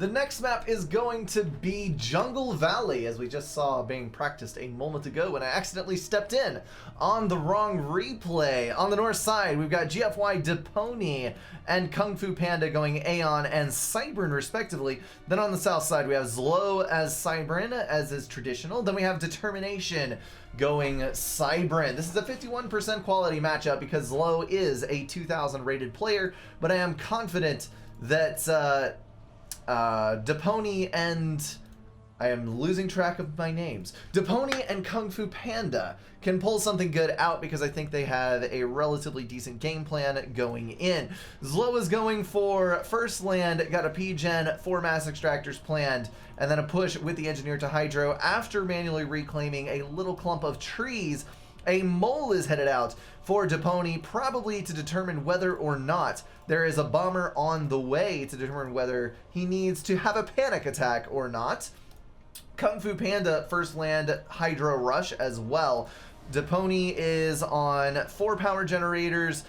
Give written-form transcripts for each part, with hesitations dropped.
The next map is going to be Jungle Valley, as we just saw being practiced a moment ago when I accidentally stepped in on the wrong replay. On the north side, we've got GFY Depony and Kung Fu Panda going Aeon and Cybern respectively. Then on the south side, we have Zlo as Cybern, as is traditional. Then we have Determination going Cybern. This is a 51% quality matchup because Zlo is a 2000 rated player, but I am confident that Depony and I am losing track of my names. Depony and Kung Fu Panda can pull something good out because I think they have a relatively decent game plan going in. Zlo is going for first land, got a P-Gen, 4 mass extractors planned, and then a push with the engineer to Hydro after manually reclaiming a little clump of trees. A mole is headed out for Depony, probably to determine whether or not there is a bomber on the way to determine whether he needs to have a panic attack or not. Kung Fu Panda first land Hydro Rush as well. Depony is on 4 power generators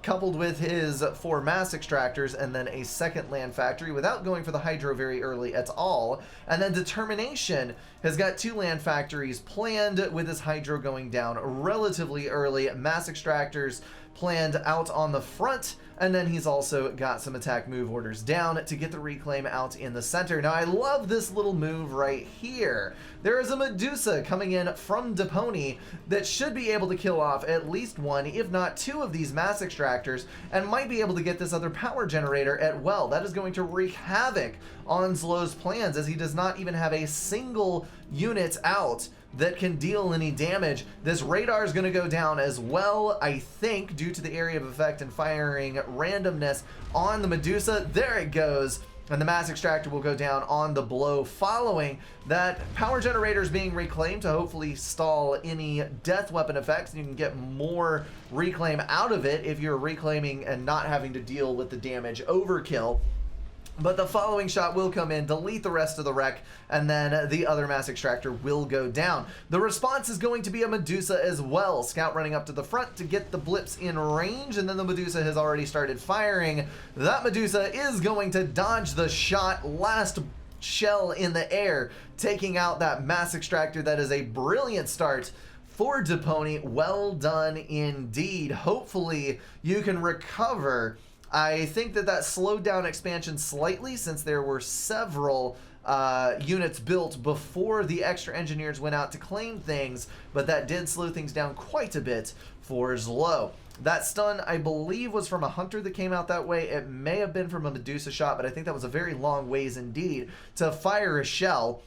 coupled with his 4 mass extractors and then a second land factory without going for the Hydro very early at all. And then Determination has got 2 land factories planned with his Hydro going down relatively early, mass extractors planned out on the front, and then he's also got some attack move orders down to get the reclaim out in the center. Now I love this little move right here. There is a Medusa coming in from Depony that should be able to kill off at least 1, if not 2 of these mass extractors, and might be able to get this other power generator at well. That is going to wreak havoc on Zlo's plans, as he does not even have a single unit out that can deal any damage. This radar is going to go down as well, I think, due to the area of effect and firing randomness on the Medusa. There it goes. And the mass extractor will go down on the blow following that. Power generators being reclaimed to hopefully stall any death weapon effects. You can get more reclaim out of it if you're reclaiming and not having to deal with the damage overkill. But the following shot will come in, delete the rest of the wreck, and then the other mass extractor will go down. The response is going to be a Medusa as well. Scout running up to the front to get the blips in range, and then the Medusa has already started firing. That Medusa is going to dodge the shot. Last shell in the air, taking out that mass extractor. That is a brilliant start for Depony. Well done indeed. Hopefully you can recover. I think that slowed down expansion slightly since there were several units built before the extra engineers went out to claim things, but that did slow things down quite a bit for Zlo. That stun, I believe, was from a Hunter that came out that way. It may have been from a Medusa shot, but I think that was a very long ways indeed to fire a shell.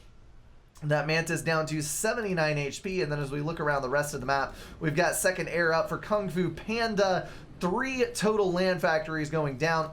That Mantis down to 79 HP, and then as we look around the rest of the map, we've got second air up for Kung Fu Panda. 3 total land factories going down,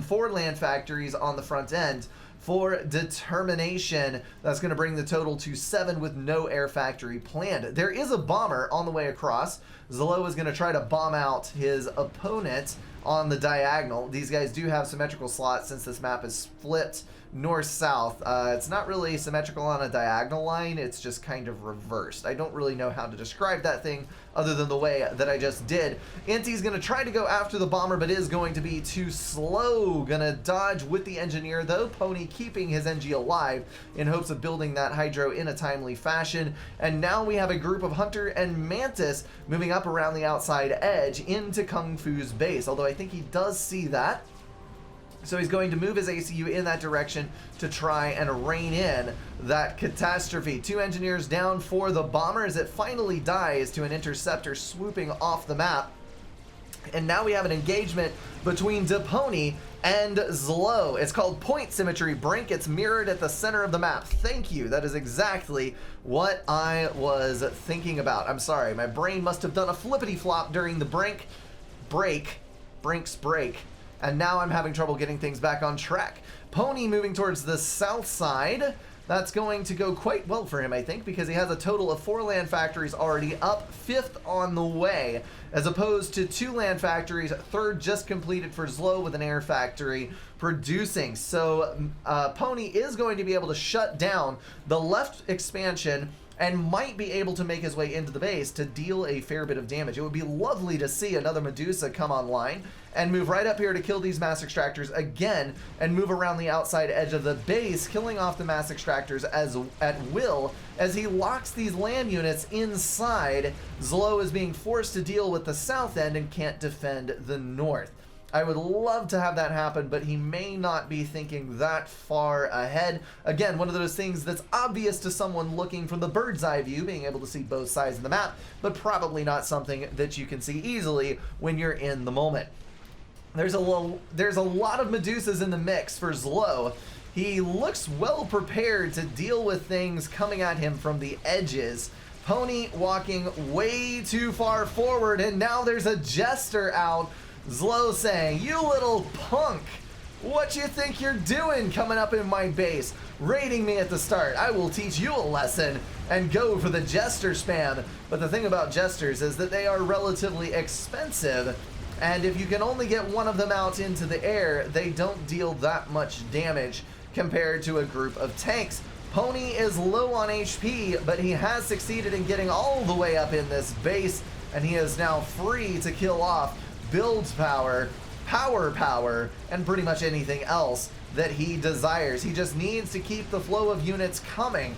4 land factories on the front end for Determination. That's going to bring the total to 7 with no air factory planned. There is a bomber on the way across. Zlo is going to try to bomb out his opponent on the diagonal. These guys do have symmetrical slots since this map is flipped north-south. It's not really symmetrical on a diagonal line, it's just kind of reversed. I don't really know how to describe that thing other than the way that I just did. Inti's going to try to go after the bomber, but is going to be too slow. Gonna dodge with the engineer, though. Pony keeping his NG alive in hopes of building that Hydro in a timely fashion. And now we have a group of Hunter and Mantis moving up around the outside edge into Kung Fu's base, although I think he does see that. So he's going to move his ACU in that direction to try and rein in that catastrophe. 2 engineers down for the bomber as it finally dies to an interceptor swooping off the map. And now we have an engagement between Depony and Zlo. It's called Point Symmetry Brink. It's mirrored at the center of the map. Thank you. That is exactly what I was thinking about. I'm sorry. My brain must have done a flippity flop during the Brink's break. And now I'm having trouble getting things back on track. Pony moving towards the south side. That's going to go quite well for him, I think, because he has a total of 4 land factories already up, 5th on the way, as opposed to 2 land factories, 3rd just completed for Zlo with an air factory producing. So Pony is going to be able to shut down the left expansion and might be able to make his way into the base to deal a fair bit of damage. It would be lovely to see another Medusa come online and move right up here to kill these mass extractors again and move around the outside edge of the base, killing off the mass extractors at will as he locks these land units inside. Zlo is being forced to deal with the south end and can't defend the north. I would love to have that happen, but he may not be thinking that far ahead. Again, one of those things that's obvious to someone looking from the bird's eye view, being able to see both sides of the map, but probably not something that you can see easily when you're in the moment. There's a lot of Medusas in the mix for Zlo. He looks well prepared to deal with things coming at him from the edges. Pony walking way too far forward, and now there's a Jester out. Zlo saying, "You little punk, what you think you're doing coming up in my base, raiding me at the start? I will teach you a lesson," and go for the Jester spam. But the thing about Jesters is that they are relatively expensive, and if you can only get one of them out into the air, they don't deal that much damage compared to a group of tanks. Pony is low on HP, but he has succeeded in getting all the way up in this base, and he is now free to kill off build power, power, and pretty much anything else that he desires. He just needs to keep the flow of units coming,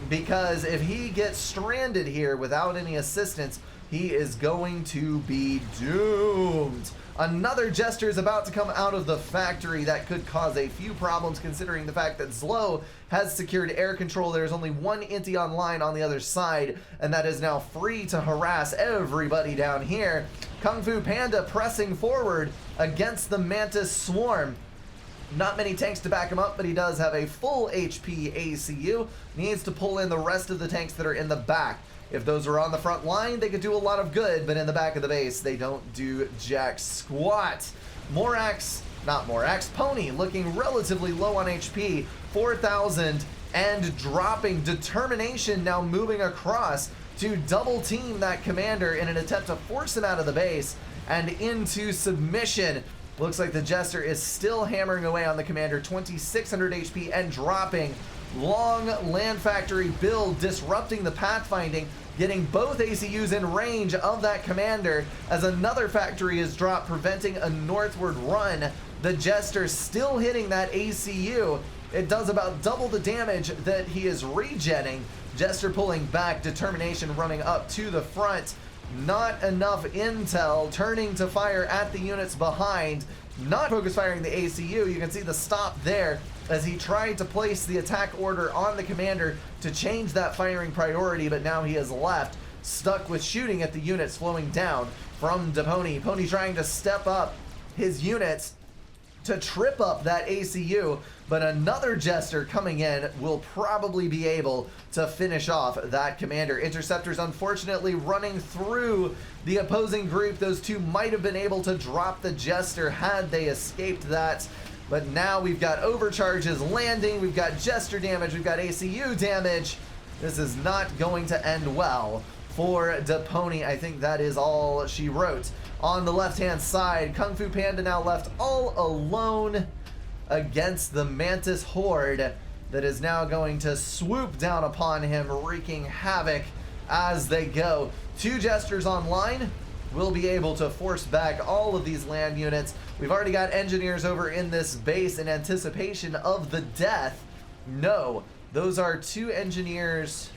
because if he gets stranded here without any assistance, he is going to be doomed. Another Jester is about to come out of the factory. That could cause a few problems considering the fact that Zlo has secured air control. There's only one Inti online on the other side, and that is now free to harass everybody down here. Kung Fu Panda pressing forward against the Mantis Swarm. Not many tanks to back him up, but he does have a full HP ACU. Needs to pull in the rest of the tanks that are in the back. If those were on the front line, they could do a lot of good, but in the back of the base, they don't do jack squat. Pony looking relatively low on HP, 4,000 and dropping. Determination now moving across to double team that commander in an attempt to force him out of the base and into submission. Looks like the Jester is still hammering away on the commander, 2,600 HP and dropping. Long land factory build, disrupting the pathfinding, getting both ACUs in range of that commander as another factory is dropped, preventing a northward run. The Jester still hitting that ACU. It does about double the damage that he is regenning. Jester pulling back, determination running up to the front. Not enough intel, turning to fire at the units behind. Not focus firing the ACU. You can see the stop there as he tried to place the attack order on the commander to change that firing priority, but now he is left stuck with shooting at the units flowing down from Pony. Pony trying to step up his units to trip up that ACU, but another Jester coming in will probably be able to finish off that commander. Interceptors unfortunately running through the opposing group. Those two might have been able to drop the Jester had they escaped that. But now we've got overcharges landing, we've got Jester damage, we've got ACU damage. This is not going to end well for Pony. I think that is all she wrote. On the left-hand side, Kung Fu Panda now left all alone against the Mantis Horde that is now going to swoop down upon him, wreaking havoc as they go. Two Jesters online will be able to force back all of these land units. We've already got engineers over in this base in anticipation of the death. No, those are two engineers.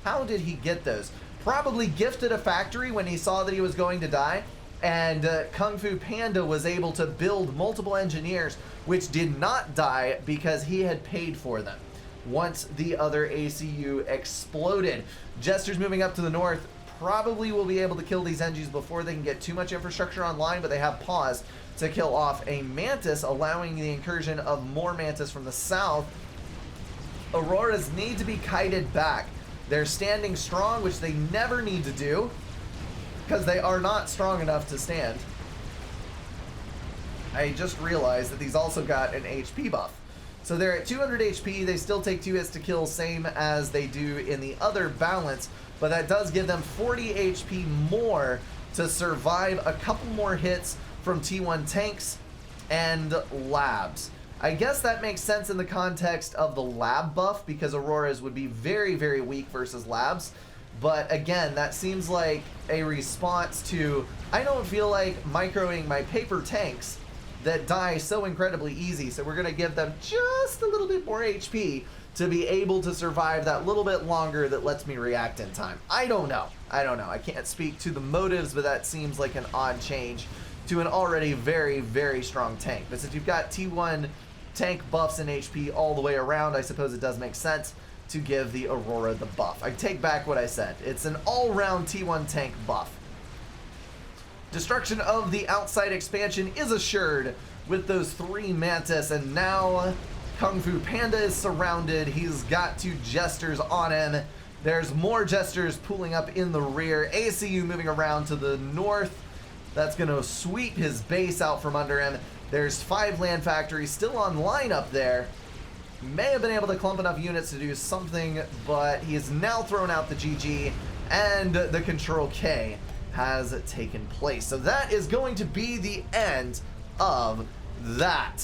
How did he get those? Probably gifted a factory when he saw that he was going to die, and Kung Fu Panda was able to build multiple engineers which did not die because he had paid for them once the other ACU exploded. Jesters moving up to the north probably will be able to kill these Engis before they can get too much infrastructure online, but they have paused to kill off a Mantis, allowing the incursion of more Mantis from the south. Auroras need to be kited back. They're standing strong, which they never need to do because they are not strong enough to stand. I just realized that these also got an HP buff. So they're at 200 HP, they still take 2 hits to kill, same as they do in the other balance, but that does give them 40 HP more to survive a couple more hits from T1 tanks and labs. I guess that makes sense in the context of the lab buff, because Auroras would be very, very weak versus labs. But again, that seems like a response to, I don't feel like microing my paper tanks that die so incredibly easy, so we're going to give them just a little bit more HP to be able to survive that little bit longer that lets me react in time. I don't know. I can't speak to the motives, but that seems like an odd change to an already very, very strong tank. But since you've got T1 tank buffs and HP all the way around, I suppose it does make sense to give the Aurora the buff. I take back what I said. It's an all-round T1 tank buff. Destruction of the outside expansion is assured with those 3 Mantis, and now Kung Fu Panda is surrounded. He's got 2 Jesters on him. There's more Jesters pooling up in the rear. ACU moving around to the north. That's going to sweep his base out from under him. There's 5 land factories still online up there. May have been able to clump enough units to do something, but he has now thrown out the GG, and the Control K has taken place. So that is going to be the end of that.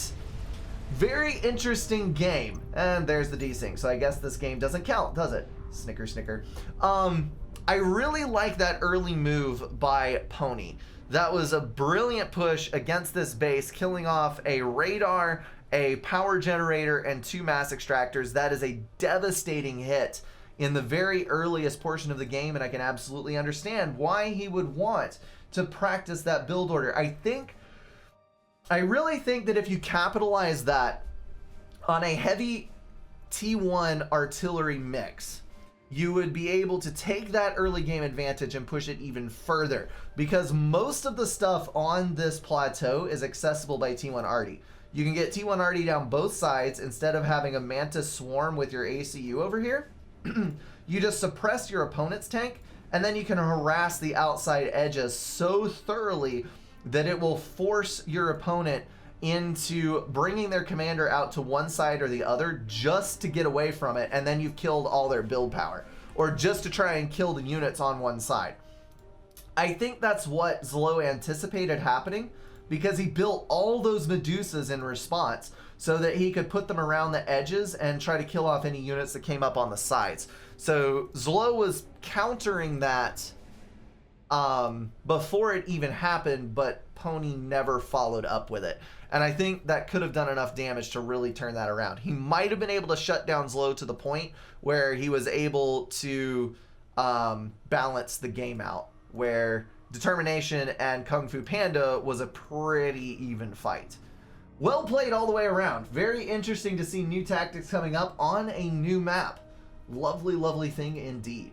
Very interesting game. And there's the desync. So I guess this game doesn't count, does it? Snicker, snicker. I really like that early move by Pony. That was a brilliant push against this base, killing off a radar, a power generator, and 2 mass extractors. That is a devastating hit in the very earliest portion of the game, and I can absolutely understand why he would want to practice that build order. I really think that if you capitalize that on a heavy T1 artillery mix, you would be able to take that early game advantage and push it even further, because most of the stuff on this plateau is accessible by T1 Arty. You can get T1 Arty down both sides instead of having a Mantis swarm with your ACU over here. You just suppress your opponent's tank, and then you can harass the outside edges so thoroughly that it will force your opponent into bringing their commander out to one side or the other just to get away from it, and then you've killed all their build power, or just to try and kill the units on one side. I think that's what Zlo anticipated happening, because he built all those Medusas in response so that he could put them around the edges and try to kill off any units that came up on the sides. So Zlo was countering that before it even happened, but Pony never followed up with it. And I think that could have done enough damage to really turn that around. He might have been able to shut down Zlo to the point where he was able to balance the game out, where Determination and Kung Fu Panda was a pretty even fight. Well played all the way around. Very interesting to see new tactics coming up on a new map. Lovely, lovely thing indeed.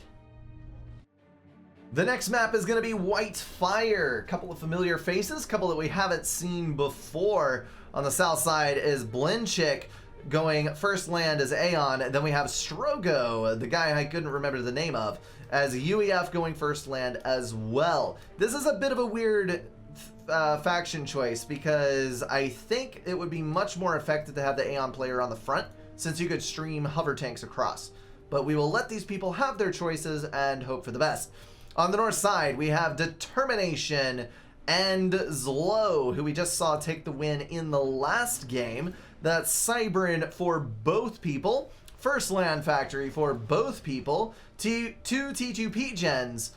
The next map is going to be White Fire. Couple of familiar faces, couple that we haven't seen before. On the south side is Blinchick going first land as Aeon. Then we have Strogo, the guy I couldn't remember the name of, as UEF going first land as well. This is a bit of a weird faction choice, because I think it would be much more effective to have the Aeon player on the front, since you could stream hover tanks across. But we will let these people have their choices and hope for the best. On the north side, we have Determination and Zlo, who we just saw take the win in the last game. That's Cybrin for both people. First land factory for both people. Two T2P gens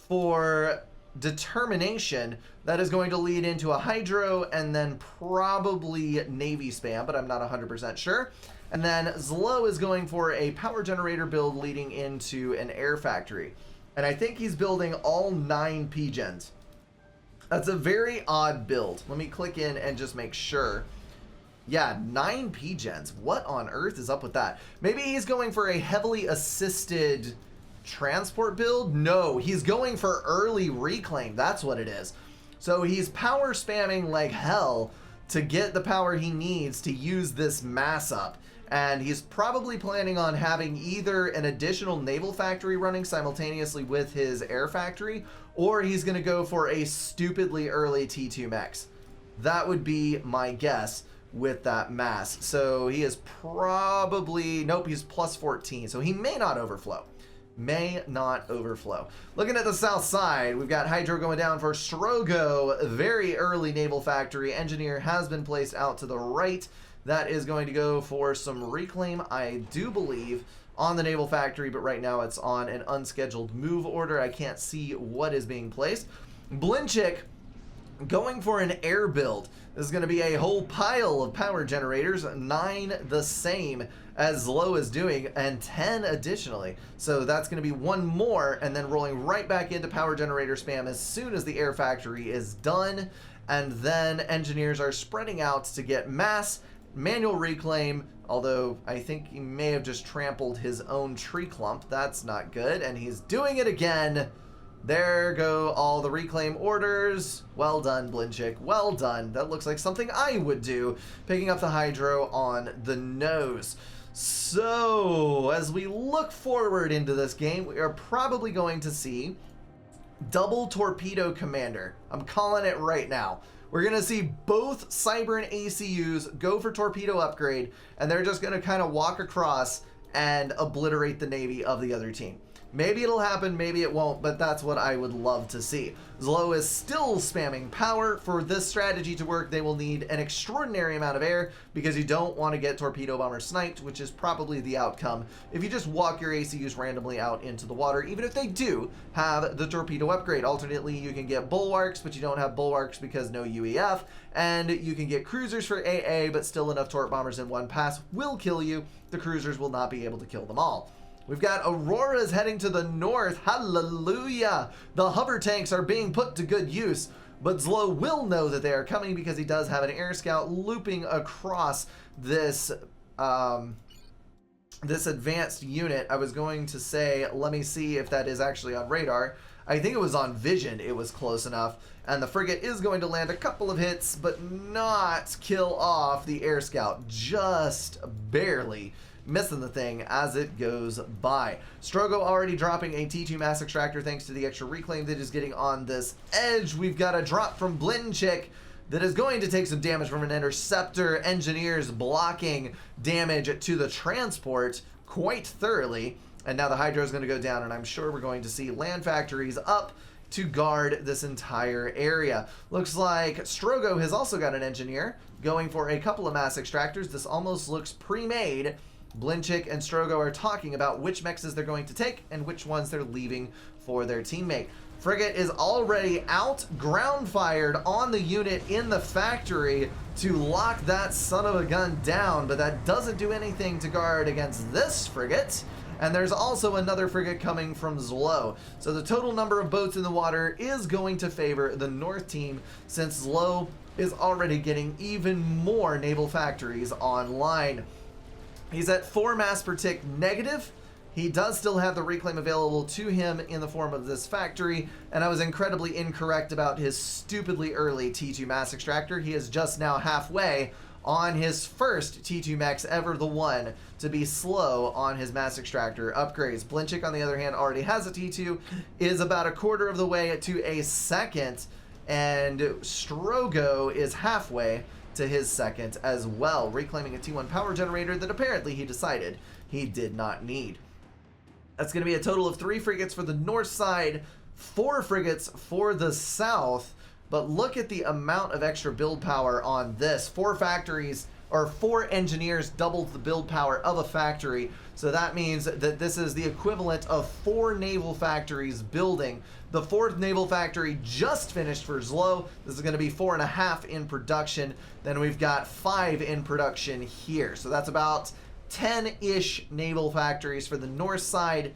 for Determination. That is going to lead into a Hydro and then probably Navy spam, but I'm not 100% sure. And then Zlo is going for a power generator build leading into an air factory. And I think he's building all 9 P-gens. That's a very odd build. Let me click in and just make sure. Yeah, 9 P-gens. What on earth is up with that? Maybe he's going for a heavily assisted transport build? No, he's going for early reclaim. That's what it is. So he's power spamming like hell to get the power he needs to use this mass up. And he's probably planning on having either an additional naval factory running simultaneously with his air factory, or he's going to go for a stupidly early T2 mechs. That would be my guess with that mass. So he is probably, nope, he's plus 14. So he may not overflow. may not overflow. Looking at the south side, we've got Hydro going down for Strogo. Very early naval factory. Engineer has been placed out to the right. That is going to go for some reclaim, I do believe, on the naval factory, but right now it's on an unscheduled move order. I can't see what is being placed. Blinchik going for an air build. This is going to be a whole pile of power generators, 9 the same as Zlo is doing, and 10 additionally. So that's going to be 1 more, and then rolling right back into power generator spam as soon as the air factory is done. And then engineers are spreading out to get mass manual reclaim, although I think he may have just trampled his own tree clump. That's not good, and he's doing it again. There go all the reclaim orders. Well done, Blinchik. Well done. That looks like something I would do, picking up the Hydro on the nose. So, as we look forward into this game, we are probably going to see double Torpedo Commander. I'm calling it right now. We're going to see both Cyber and ACUs go for Torpedo Upgrade, and they're just going to kind of walk across and obliterate the Navy of the other team. Maybe it'll happen, maybe it won't, but that's what I would love to see. Zlo is still spamming power. For this strategy to work, they will need an extraordinary amount of air because you don't want to get torpedo bomber sniped, which is probably the outcome if you just walk your ACUs randomly out into the water, even if they do have the torpedo upgrade. Alternately, you can get bulwarks, but you don't have bulwarks because no UEF, and you can get cruisers for AA, but still enough torp bombers in one pass will kill you. The cruisers will not be able to kill them all. We've got Auroras heading to the north. Hallelujah! The hover tanks are being put to good use, but Zlo will know that they are coming because he does have an air scout looping across this this advanced unit. I was going to say, let me see if that is actually on radar. I think it was on vision. It was close enough. And the frigate is going to land a couple of hits, but not kill off the air scout. Just barely missing the thing as it goes by. Strogo already dropping a T2 mass extractor thanks to the extra reclaim that is getting on this edge. We've got a drop from Blinchik that is going to take some damage from an interceptor. Engineers blocking damage to the transport quite thoroughly. And now the Hydro is going to go down, and I'm sure we're going to see land factories up to guard this entire area. Looks like Strogo has also got an engineer going for a couple of mass extractors. This almost looks pre-made. Blinchik and Strogo are talking about which mexes they're going to take and which ones they're leaving for their teammate. Frigate is already out, ground fired on the unit in the factory to lock that son of a gun down, but that doesn't do anything to guard against this frigate. And there's also another frigate coming from Zlo. So the total number of boats in the water is going to favor the North team, since Zlo is already getting even more naval factories online. He's at 4 mass per tick negative. He does still have the reclaim available to him in the form of this factory, and I was incredibly incorrect about his stupidly early T2 mass extractor. He is just now halfway on his first T2 max ever, the one to be slow on his mass extractor upgrades. Blinchik, on the other hand, already has a T2, is about a quarter of the way to a second, and Strogo is halfway to his second as well, reclaiming a T1 power generator that apparently he decided he did not need. That's going to be a total of 3 frigates for the north side, 4 frigates for the south. But look at the amount of extra build power on this. 4 factories, or 4 engineers doubled the build power of a factory. So that means that this is the equivalent of 4 naval factories building. The 4th naval factory just finished for Zlo. This is going to be 4.5 in production. Then we've got 5 in production here. So that's about 10-ish naval factories for the north side.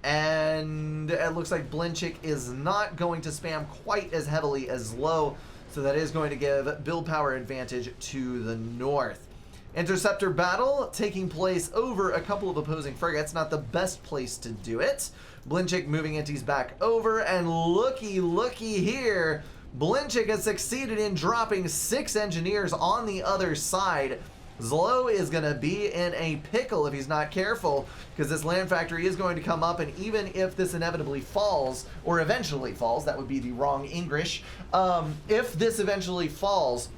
And it looks like Blinchik is not going to spam quite as heavily as Zlo, so that is going to give build power advantage to the north. Interceptor battle taking place over a couple of opposing frigates. Not the best place to do it. Blinchik moving inties back over, and looky here. Blinchik has succeeded in dropping 6 engineers on the other side. Zlo is going to be in a pickle if he's not careful, because this land factory is going to come up, and even if this inevitably falls, or eventually falls, that would be the wrong English, if this eventually falls,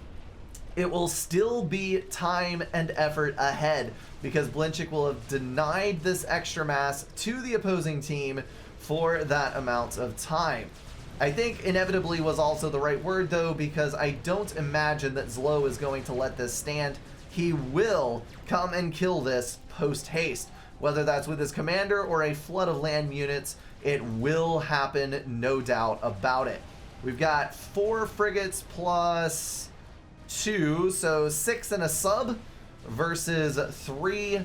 it will still be time and effort ahead because Blinchik will have denied this extra mass to the opposing team for that amount of time. I think inevitably was also the right word though, because I don't imagine that Zlo is going to let this stand. He will come and kill this post haste, whether that's with his commander or a flood of land units. It will happen, no doubt about it. We've got 4 frigates plus 2, so 6 and a sub versus 3,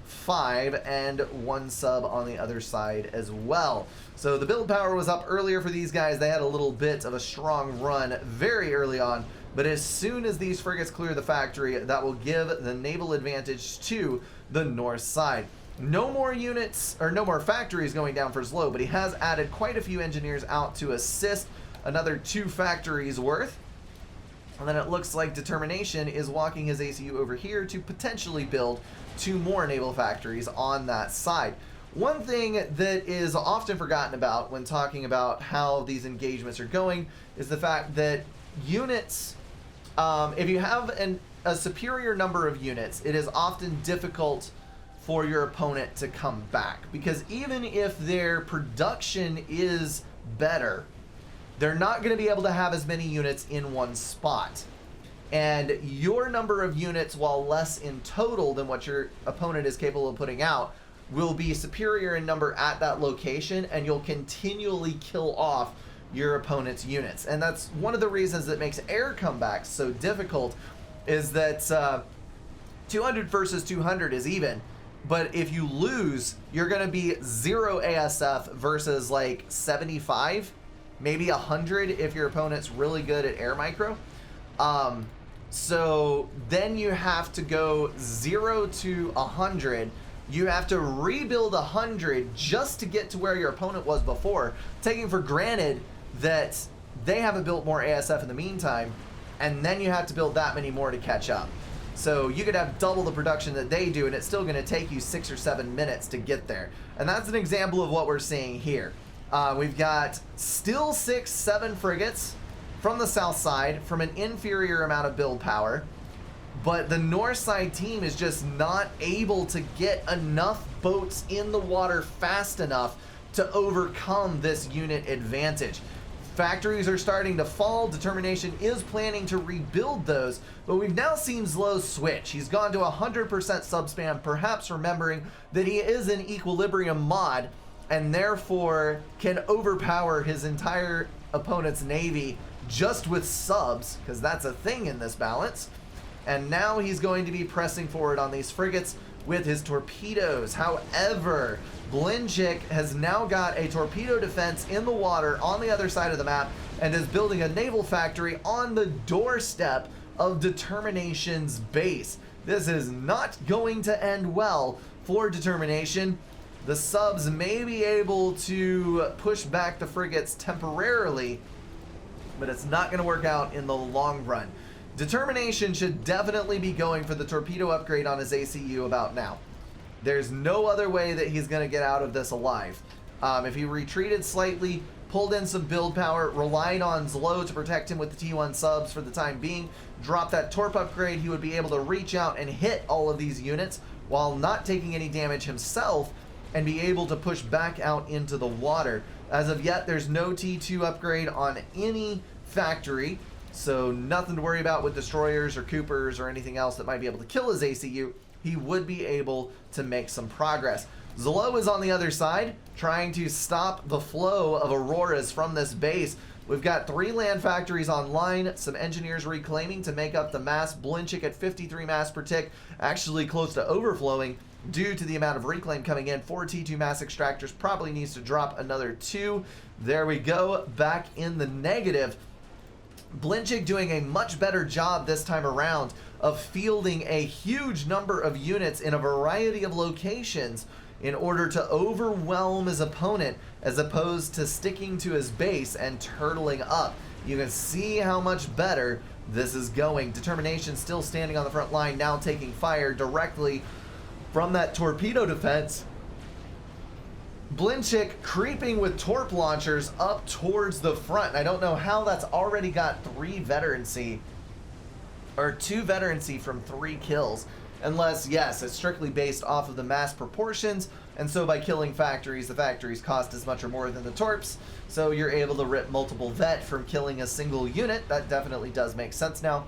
5, and 1 sub on the other side as well. So the build power was up earlier for these guys. They had a little bit of a strong run very early on, but as soon as these frigates clear the factory, that will give the naval advantage to the north side. No more units, or no more factories going down for Zlo, but he has added quite a few engineers out to assist, another 2 factories worth. And then it looks like Determination is walking his ACU over here to potentially build 2 more naval factories on that side. One thing that is often forgotten about when talking about how these engagements are going is the fact that units, if you have a superior number of units, it is often difficult for your opponent to come back, because even if their production is better, they're not going to be able to have as many units in one spot. And your number of units, while less in total than what your opponent is capable of putting out, will be superior in number at that location, and you'll continually kill off your opponent's units. And that's one of the reasons that makes air comebacks so difficult, is that 200 versus 200 is even, but if you lose, you're going to be 0 ASF versus like 75, maybe 100 if your opponent's really good at air micro. So then you have to go 0 to 100. You have to rebuild 100 just to get to where your opponent was before, taking for granted that they haven't built more ASF in the meantime, and then you have to build that many more to catch up. So you could have double the production that they do, and it's still going to take you 6 or 7 minutes to get there. And that's an example of what we're seeing here. We've got still 6, 7 frigates from the south side from an inferior amount of build power, but the north side team is just not able to get enough boats in the water fast enough to overcome this unit advantage. Factories are starting to fall. Determination is planning to rebuild those, but we've now seen Zlo switch. He's gone to 100% sub-spam, perhaps remembering that he is an equilibrium mod and therefore can overpower his entire opponent's navy just with subs, because that's a thing in this balance. And now he's going to be pressing forward on these frigates with his torpedoes. However, Blinchik has now got a torpedo defense in the water on the other side of the map and is building a naval factory on the doorstep of Determination's base. This is not going to end well for Determination. The subs may be able to push back the frigates temporarily, but it's not going to work out in the long run. Determination should definitely be going for the torpedo upgrade on his ACU about now. There's no other way that he's going to get out of this alive. If he retreated slightly, pulled in some build power, relied on Zlo to protect him with the T1 subs for the time being, dropped that torp upgrade, he would be able to reach out and hit all of these units while not taking any damage himself and be able to push back out into the water. As of yet, there's no T2 upgrade on any factory, so nothing to worry about with destroyers or Coopers or anything else that might be able to kill his ACU. He would be able to make some progress. Zlo is on the other side, trying to stop the flow of Auroras from this base. We've got 3 land factories online, some engineers reclaiming to make up the mass. Blinchik at 53 mass per tick, actually close to overflowing due to the amount of reclaim coming in. 4 T2 mass extractors, probably needs to drop another 2. There we go, back in the negative. Blinchik doing a much better job this time around of fielding a huge number of units in a variety of locations in order to overwhelm his opponent, as opposed to sticking to his base and turtling up. You can see how much better this is going. Determination still standing on the front line, now taking fire directly from that torpedo defense. Blinchik creeping with torp launchers up towards the front. I don't know how that's already got 3 veterancy, or 2 veterancy from 3 kills. Unless, yes, it's strictly based off of the mass proportions, and so by killing factories, the factories cost as much or more than the torps, so you're able to rip multiple vet from killing a single unit. That definitely does make sense now.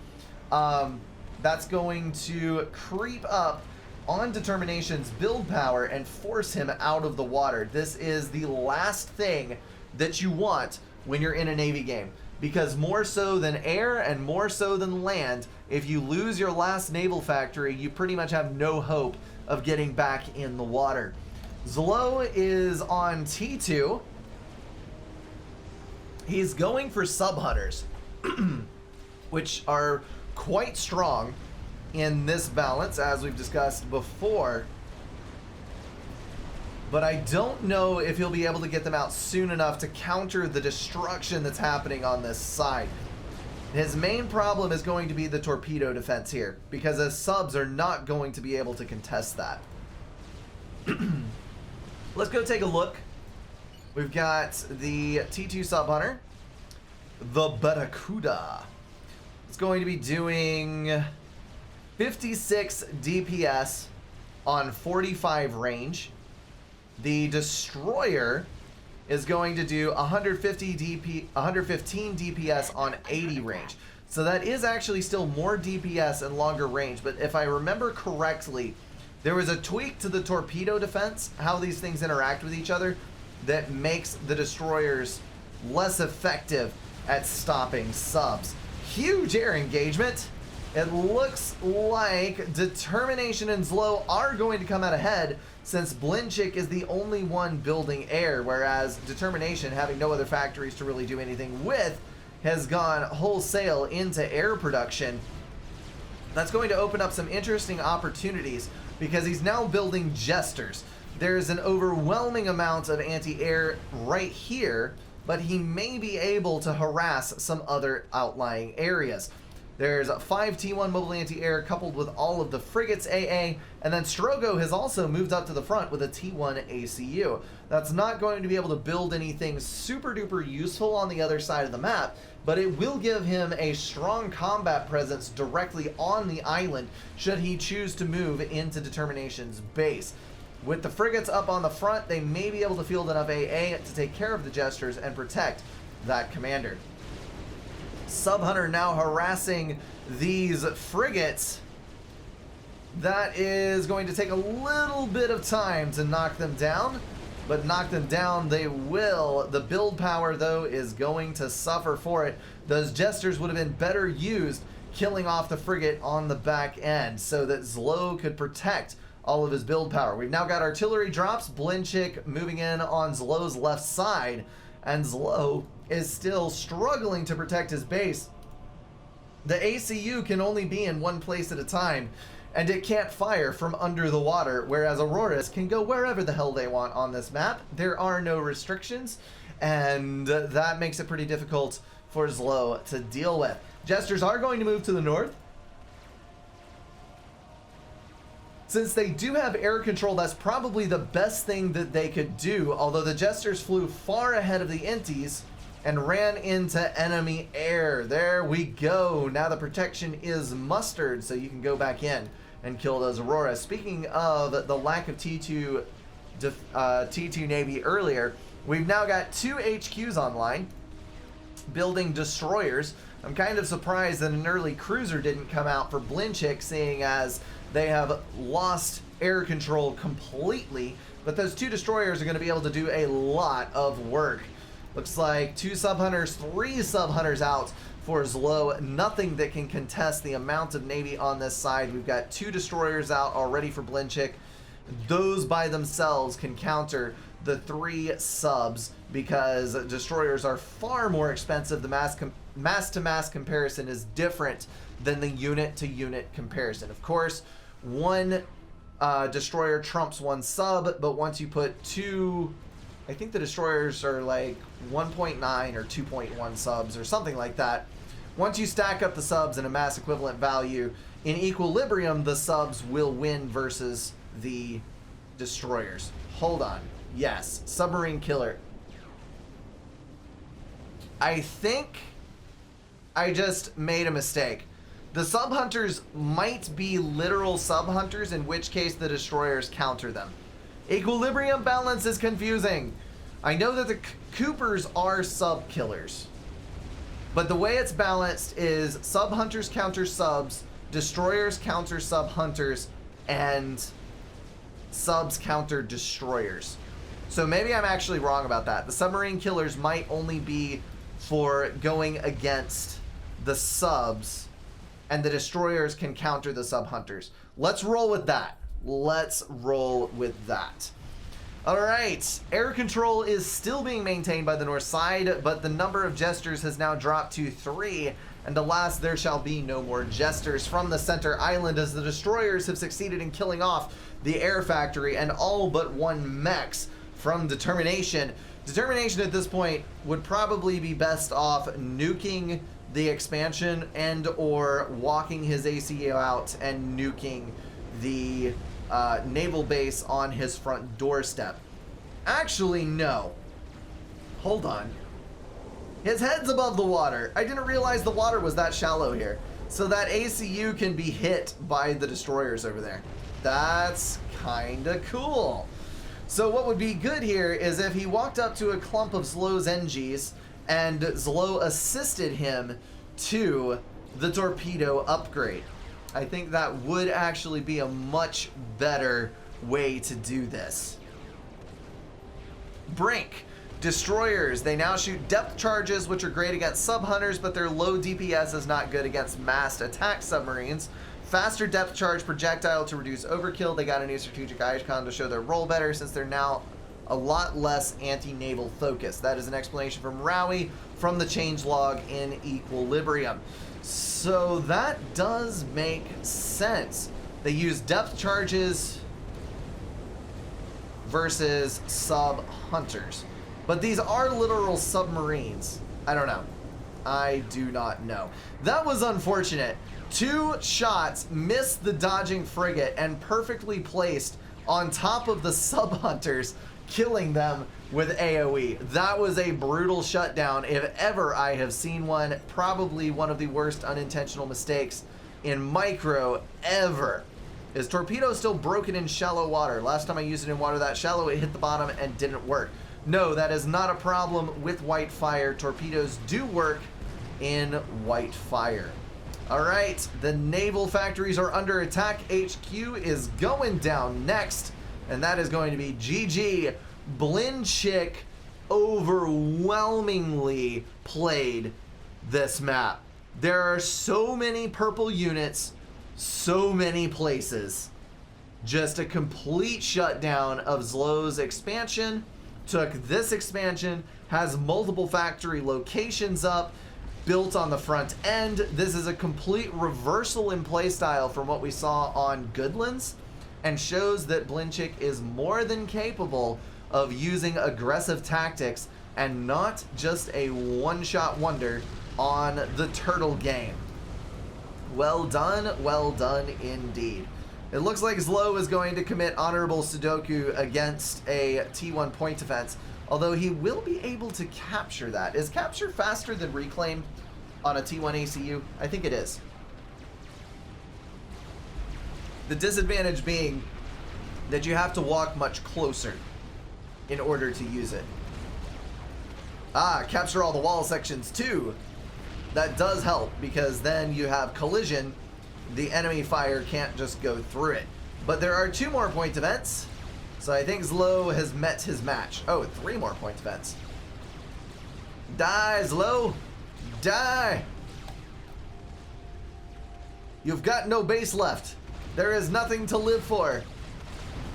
That's going to creep up on Determination's build power and force him out of the water. This is the last thing that you want when you're in a Navy game, because more so than air and more so than land, if you lose your last naval factory, you pretty much have no hope of getting back in the water. Zlo is on T2. He's going for sub-hunters, which are quite strong in this balance, as we've discussed before. But I don't know if he'll be able to get them out soon enough to counter the destruction that's happening on this side. His main problem is going to be the torpedo defense here, because his subs are not going to be able to contest that. Let's go take a look. We've got the T2 sub hunter, the Barracuda. It's going to be doing 56 DPS on 45 range. The destroyer is going to do 115 DPS on 80 range. So that is actually still more DPS and longer range, but if I remember correctly, there was a tweak to the torpedo defense, how these things interact with each other, that makes the destroyers less effective at stopping subs. Huge air engagement. It looks like Determination and Zlo are going to come out ahead, since Blinchik is the only one building air, whereas Determination, having no other factories to really do anything with, has gone wholesale into air production. That's going to open up some interesting opportunities, because he's now building Jesters. There's an overwhelming amount of anti-air right here, but he may be able to harass some other outlying areas. There's 5 T1 mobile anti-air coupled with all of the frigates AA, and then Strogo has also moved up to the front with a T1 ACU. That's not going to be able to build anything super duper useful on the other side of the map, but it will give him a strong combat presence directly on the island should he choose to move into Determination's base. With the frigates up on the front, they may be able to field enough AA to take care of the Jesters and protect that commander. Sub-Hunter now harassing these frigates. That is going to take a little bit of time to knock them down, but knock them down they will. The build power, though, is going to suffer for it. Those Jesters would have been better used killing off the frigate on the back end so that Zlo could protect all of his build power. We've now got artillery drops, Blinchik moving in on Zlo's left side, and Zlo is still struggling to protect his base. The ACU can only be in one place at a time, and it can't fire from under the water, whereas Auroras can go wherever the hell they want on this map. There are no restrictions, and that makes it pretty difficult for Zlo to deal with. Jesters are going to move to the north. Since they do have air control, that's probably the best thing that they could do, although the Jesters flew far ahead of the Inties and ran into enemy air. There we go. Now the protection is mustered, so you can go back in and kill those Auroras. Speaking of the lack of T2 Navy earlier, we've now got 2 HQs online building destroyers. I'm kind of surprised that an early cruiser didn't come out for Blinchik, seeing as they have lost air control completely, but those 2 destroyers are going to be able to do a lot of work. Looks like 2 sub-hunters, 3 sub-hunters out for Zlo. Nothing that can contest the amount of Navy on this side. We've got 2 destroyers out already for Blinchik. Those by themselves can counter the 3 subs, because destroyers are far more expensive. The mass-to-mass comparison is different than the unit-to-unit comparison. Of course, 1 destroyer trumps 1 sub, but once you put 2... I think the destroyers are like 1.9 or 2.1 subs or something like that. Once you stack up the subs in a mass equivalent value, in equilibrium, the subs will win versus the destroyers. Hold on. Yes, submarine killer. I think I just made a mistake. The sub-hunters might be literal sub-hunters, in which case the destroyers counter them. Equilibrium balance is confusing. I know that the Coopers are sub-killers, but the way it's balanced is sub-hunters counter subs, destroyers counter sub-hunters, and subs counter destroyers. So maybe I'm actually wrong about that. The submarine killers might only be for going against the subs, and the destroyers can counter the sub-hunters. Let's roll with that. Let's roll with that. All right, air control is still being maintained by the north side, but the number of jesters has now dropped to 3, and alas, there shall be no more jesters from the center island, as the destroyers have succeeded in killing off the air factory and all but one mechs from Determination. Determination at this point would probably be best off nuking the expansion and or walking his ACU out and nuking the naval base on his front doorstep. Actually, no. Hold on. His head's above the water. I didn't realize the water was that shallow here. So that ACU can be hit by the destroyers over there. That's kinda cool. So what would be good here is if he walked up to a clump of Zlow's NGs and Zlow assisted him to the torpedo upgrade. I think that would actually be a much better way to do this. Brink. Destroyers. They now shoot depth charges, which are great against sub-hunters, but their low DPS is not good against massed attack submarines. Faster depth charge projectile to reduce overkill. They got a new strategic icon to show their role better, since they're now a lot less anti-naval focused. That is an explanation from Rowie from the changelog in Equilibrium. So that does make sense. They use depth charges versus sub-hunters. But these are literal submarines. I don't know. I do not know. That was unfortunate. 2 shots missed the dodging frigate and perfectly placed on top of the sub-hunters, killing them with AoE. That was a brutal shutdown if ever I have seen one. Probably one of the worst unintentional mistakes in Micro ever. Is torpedo still broken in shallow water? Last time I used it in water that shallow, it hit the bottom and didn't work. No, that is not a problem with white fire. Torpedoes do work in white fire. All right, the naval factories are under attack. HQ is going down next, and that is going to be GG. Blinchick overwhelmingly played this map. There are so many purple units, so many places. Just a complete shutdown of Zlow's expansion. Took this expansion, has multiple factory locations up, built on the front end. This is a complete reversal in playstyle from what we saw on Goodlands, and shows that Blinchick is more than capable of using aggressive tactics and not just a one-shot wonder on the turtle game. Well done indeed. It looks like Zlow is going to commit honorable Sudoku against a T1 point defense, although he will be able to capture that. Is capture faster than reclaim on a T1 ACU? I think it is. The disadvantage being that you have to walk much closer in order to use it. Ah, capture all the wall sections too. That does help, because then you have collision. The enemy fire can't just go through it. But there are 2 more point events, so I think Zlow has met his match. Oh, 3 more point events. Die, Zlow! Die! You've got no base left. There is nothing to live for.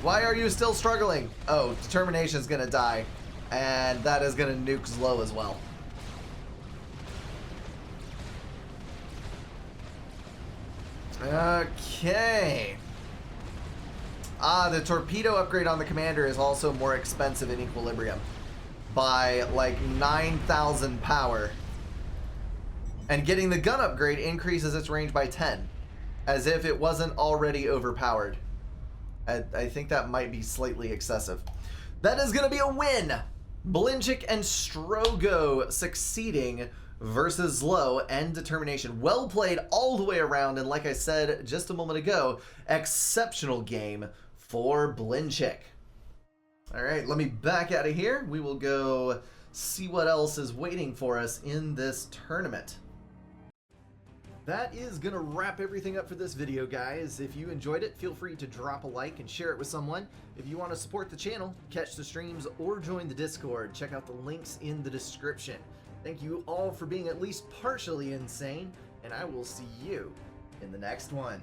Why are you still struggling? Oh, Determination's gonna die, and that is gonna nuke Zlow as well. Okay. Ah, the torpedo upgrade on the commander is also more expensive in Equilibrium by like 9,000 power. And getting the gun upgrade increases its range by 10, as if it wasn't already overpowered. I think that might be slightly excessive. That is going to be a win. Blinchick and Strogo succeeding versus Low and determination. Well played all the way around, and like I said just a moment ago, exceptional game for Blinchick. Alright, let me back out of here. We will go see what else is waiting for us in this tournament. That is going to wrap everything up for this video, guys. If you enjoyed it, feel free to drop a like and share it with someone. If you want to support the channel, catch the streams, or join the Discord, check out the links in the description. Thank you all for being at least partially insane, and I will see you in the next one.